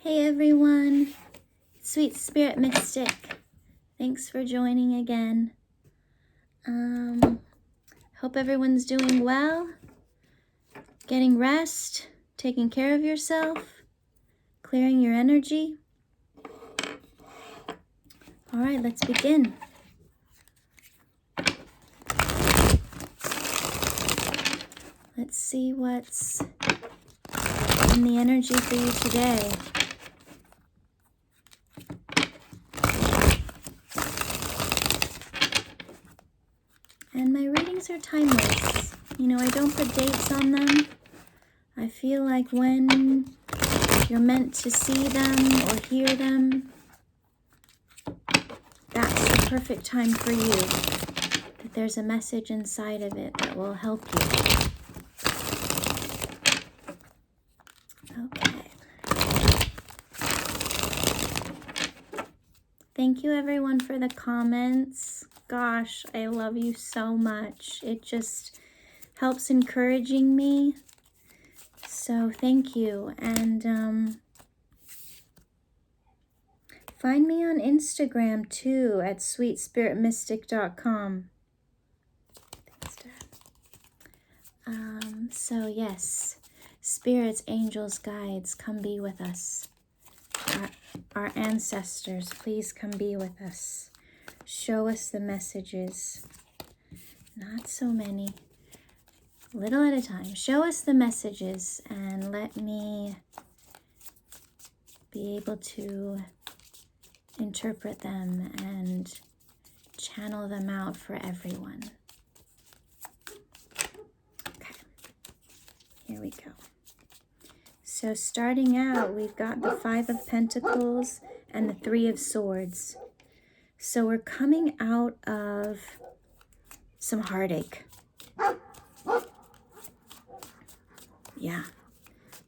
Hey everyone, Sweet Spirit Mystic. Thanks for joining again. Hope everyone's doing well, getting rest, taking care of yourself, clearing your energy. All right, let's begin. Let's see what's in the energy for you today. And my readings are timeless. You know, I don't put dates on them. I feel like when you're meant to see them or hear them, that's the perfect time for you. That there's a message inside of it that will help you. Okay. Thank you everyone for the comments. Gosh, I love you so much. It just helps encouraging me. So thank you. And find me on Instagram too at sweetspiritmystic.com. Thanks, Dad. So yes, spirits, angels, guides, come be with us. Our ancestors, please come be with us. Show us the messages. Not so many. Little at a time. Show us the messages and let me be able to interpret them and channel them out for everyone. Okay. Here we go. So starting out, we've got the 5 of Pentacles and the 3 of Swords. So we're coming out of some heartache. Yeah.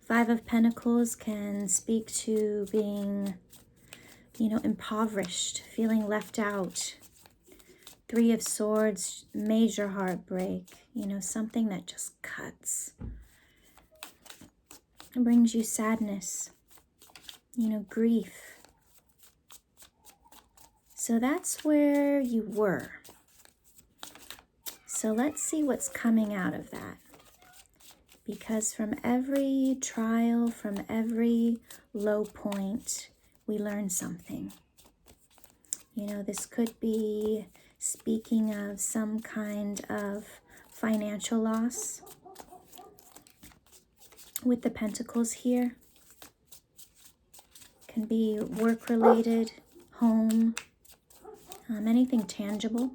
5 of Pentacles can speak to being, impoverished, feeling left out. 3 of Swords, major heartbreak, something that just cuts. It brings you sadness, grief. So that's where you were. So let's see what's coming out of that. Because from every trial, from every low point, we learn something. This could be speaking of some kind of financial loss with the Pentacles here. Can be work-related, home, anything tangible.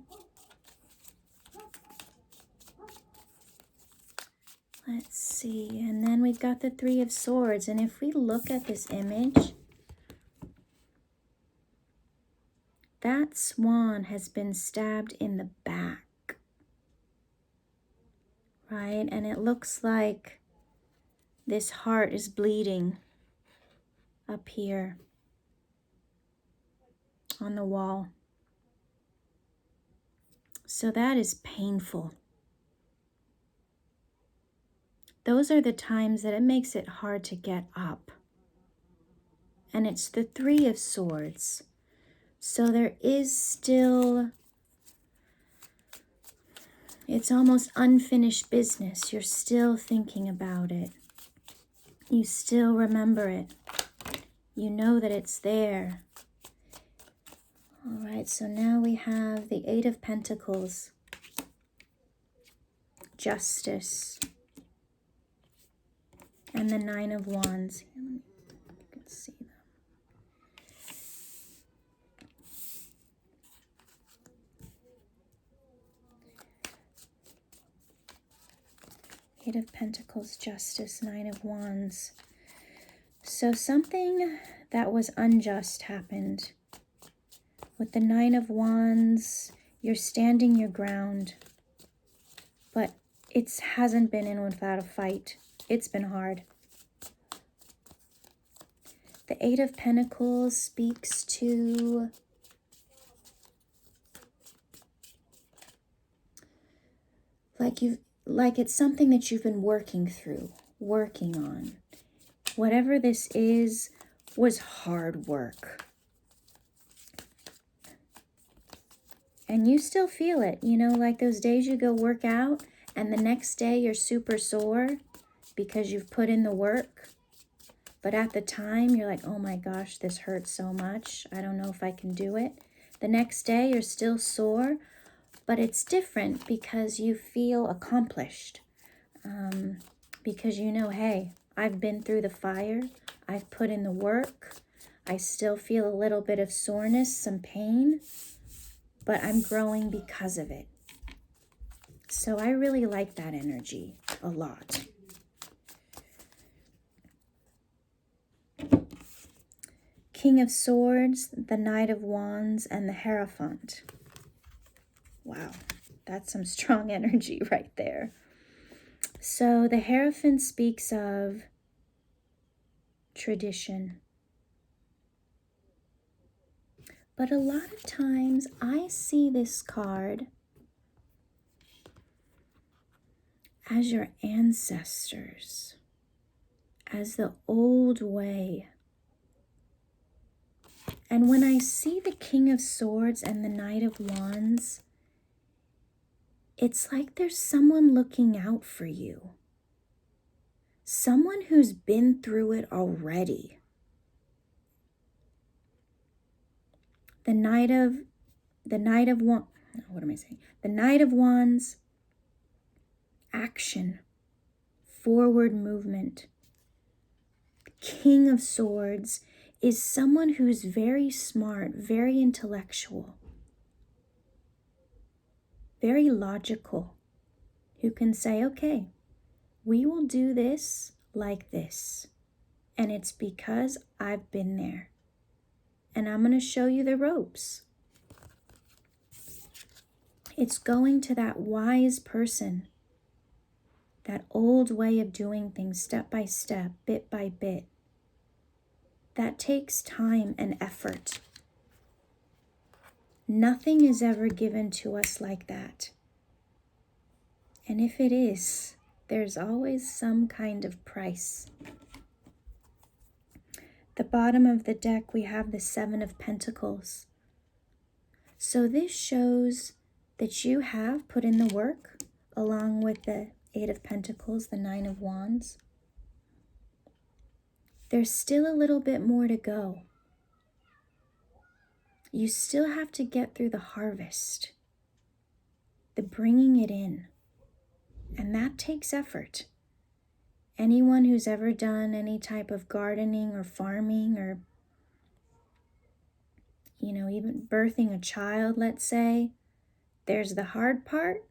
Let's see, and then we've got the 3 of Swords, and if we look at this image, that swan has been stabbed in the back, right? And it looks like this heart is bleeding up here on the wall. So that is painful. Those are the times that it makes it hard to get up. And it's the 3 of Swords. So there is still, it's almost unfinished business. You're still thinking about it. You still remember it. You know that it's there. All right, so now we have the 8 of Pentacles. Justice. And the 9 of Wands. You can see them. 8 of Pentacles, Justice, 9 of Wands. So something that was unjust happened. With the 9 of Wands, you're standing your ground. But it hasn't been in without a fight. It's been hard. The 8 of Pentacles speaks to like it's something that you've been working through, working on. Whatever this is, was hard work. And you still feel it, you know, like those days you go work out and the next day you're super sore because you've put in the work. But at the time you're like, oh my gosh, this hurts so much. I don't know if I can do it. The next day you're still sore, but it's different because you feel accomplished. Because you know, hey, I've been through the fire. I've put in the work. I still feel a little bit of soreness, some pain, but I'm growing because of it. So I really like that energy a lot. King of Swords, the Knight of Wands, and the Hierophant. Wow, that's some strong energy right there. So the Hierophant speaks of tradition. But a lot of times I see this card as your ancestors, as the old way. And when I see the King of Swords and the Knight of Wands, it's like there's someone looking out for you. Someone who's been through it already. The Knight of Wands, action, forward movement. The King of Swords is someone who's very smart, very intellectual, very logical, who can say, okay, we will do this like this. And it's because I've been there. And I'm going to show you the ropes. It's going to that wise person, that old way of doing things step by step, bit by bit. That takes time and effort. Nothing is ever given to us like that. And if it is, there's always some kind of price. The bottom of the deck, we have the Seven of Pentacles. So this shows that you have put in the work along with the Eight of Pentacles, the Nine of Wands. There's still a little bit more to go. You still have to get through the harvest, the bringing it in, and that takes effort. Anyone who's ever done any type of gardening or farming or, you know, even birthing a child, let's say, there's the hard part,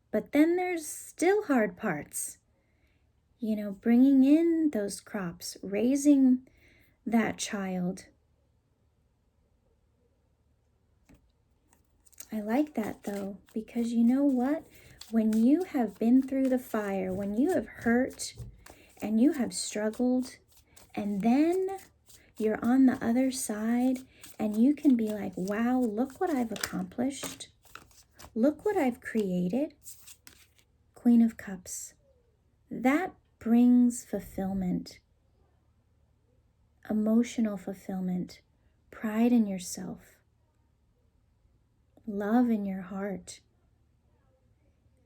but then there's still hard parts. You know, bringing in those crops, raising that child. I like that though, because you know what? When you have been through the fire, when you have hurt and you have struggled, and then you're on the other side and you can be like, wow, look what I've accomplished. Look what I've created. Queen of Cups. That brings fulfillment, emotional fulfillment, pride in yourself, love in your heart.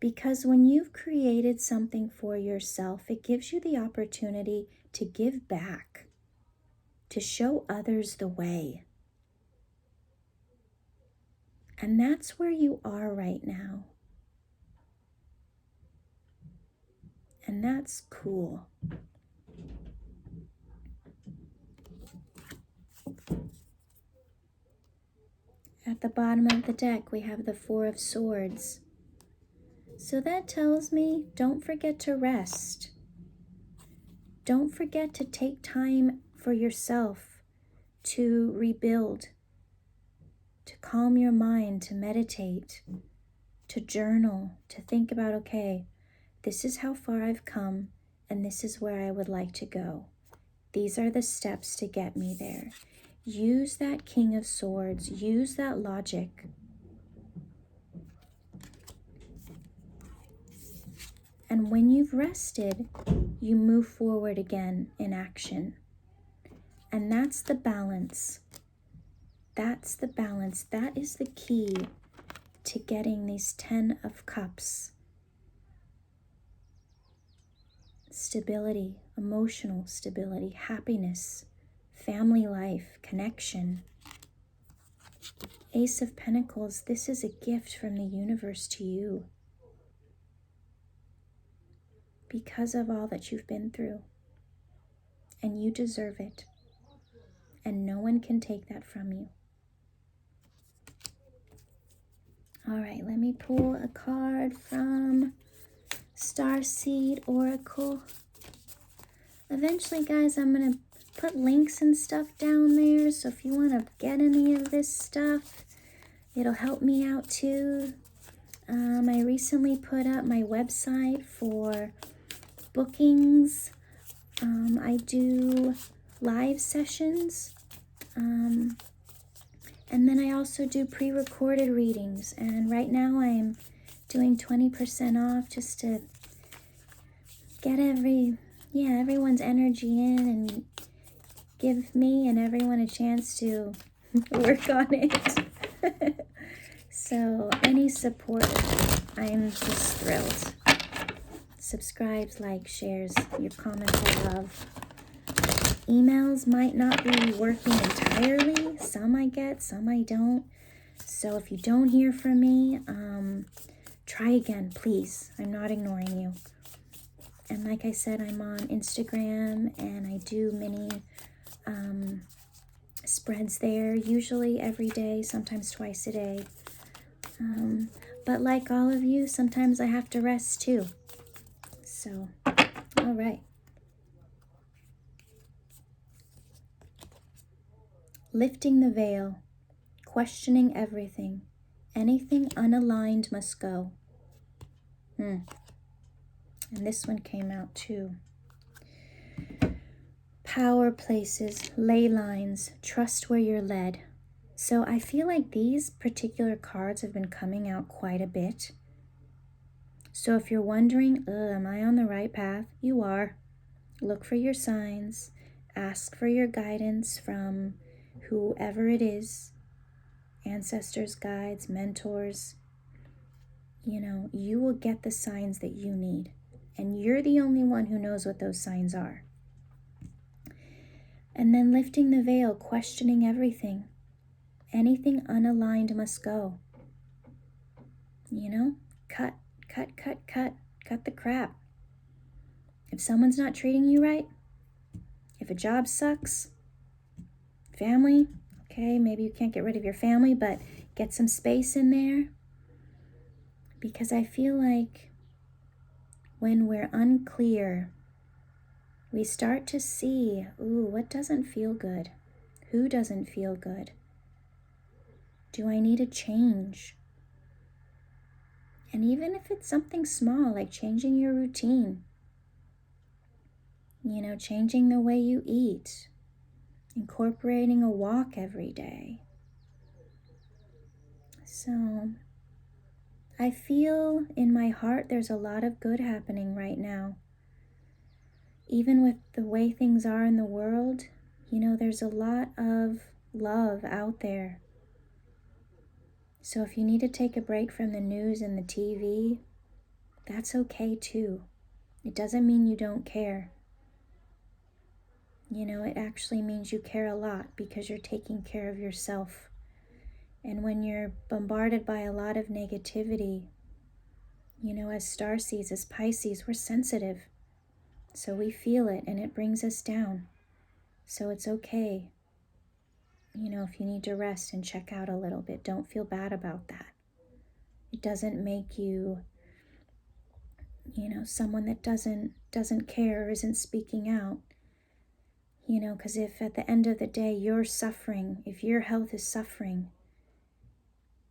Because when you've created something for yourself, it gives you the opportunity to give back, to show others the way. And that's where you are right now. And that's cool. At the bottom of the deck, we have the Four of Swords. So that tells me, don't forget to rest. Don't forget to take time for yourself to rebuild, to calm your mind, to meditate, to journal, to think about, okay, this is how far I've come, and this is where I would like to go. These are the steps to get me there. Use that King of Swords. Use that logic. And when you've rested, you move forward again in action. And that's the balance. That's the balance. That is the key to getting these 10 of Cups. Stability, emotional stability, happiness, family life, connection. Ace of Pentacles, this is a gift from the universe to you because of all that you've been through. And you deserve it. And no one can take that from you. All right, let me pull a card from Starseed Oracle. Eventually, guys, I'm going to put links and stuff down there. So if you want to get any of this stuff, it'll help me out too. I recently put up my website for bookings. I do live sessions. And then I also do pre-recorded readings. And right now I'm doing 20% off just to get everyone's energy in and give me and everyone a chance to work on it. So any support, I'm just thrilled. Subscribes, likes, shares, your comments I love. Emails might not be working entirely. Some I get, some I don't. So if you don't hear from me, try again, please. I'm not ignoring you. And like I said, I'm on Instagram and I do mini spreads there, usually every day, sometimes twice a day. But like all of you, sometimes I have to rest too. So, all right. Lifting the veil, questioning everything. Anything unaligned must go. And this one came out too. Power places, ley lines, trust where you're led. So I feel like these particular cards have been coming out quite a bit. So if you're wondering, am I on the right path? You are. Look for your signs. Ask for your guidance from whoever it is. Ancestors, guides, mentors. You know, you will get the signs that you need. And you're the only one who knows what those signs are. And then lifting the veil, questioning everything. Anything unaligned must go. You know, cut the crap. If someone's not treating you right, if a job sucks, family, okay, maybe you can't get rid of your family, but get some space in there. Because I feel like when we're unclear, we start to see, what doesn't feel good? Who doesn't feel good? Do I need a change? And even if it's something small, like changing your routine, you know, changing the way you eat, incorporating a walk every day. So I feel in my heart there's a lot of good happening right now. Even with the way things are in the world, you know, there's a lot of love out there. So if you need to take a break from the news and the TV, that's okay too. It doesn't mean you don't care. You know, it actually means you care a lot because you're taking care of yourself. And when you're bombarded by a lot of negativity, you know, as starseeds, as Pisces, we're sensitive. So we feel it and it brings us down. So it's okay. You know, if you need to rest and check out a little bit, don't feel bad about that. It doesn't make you, you know, someone that doesn't care or isn't speaking out. You know, because if at the end of the day you're suffering, if your health is suffering,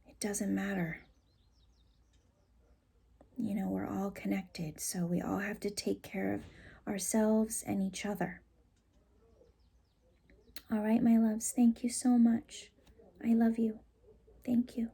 it doesn't matter. You know, we're all connected, so we all have to take care of ourselves and each other. All right, my loves, thank you so much. I love you. Thank you.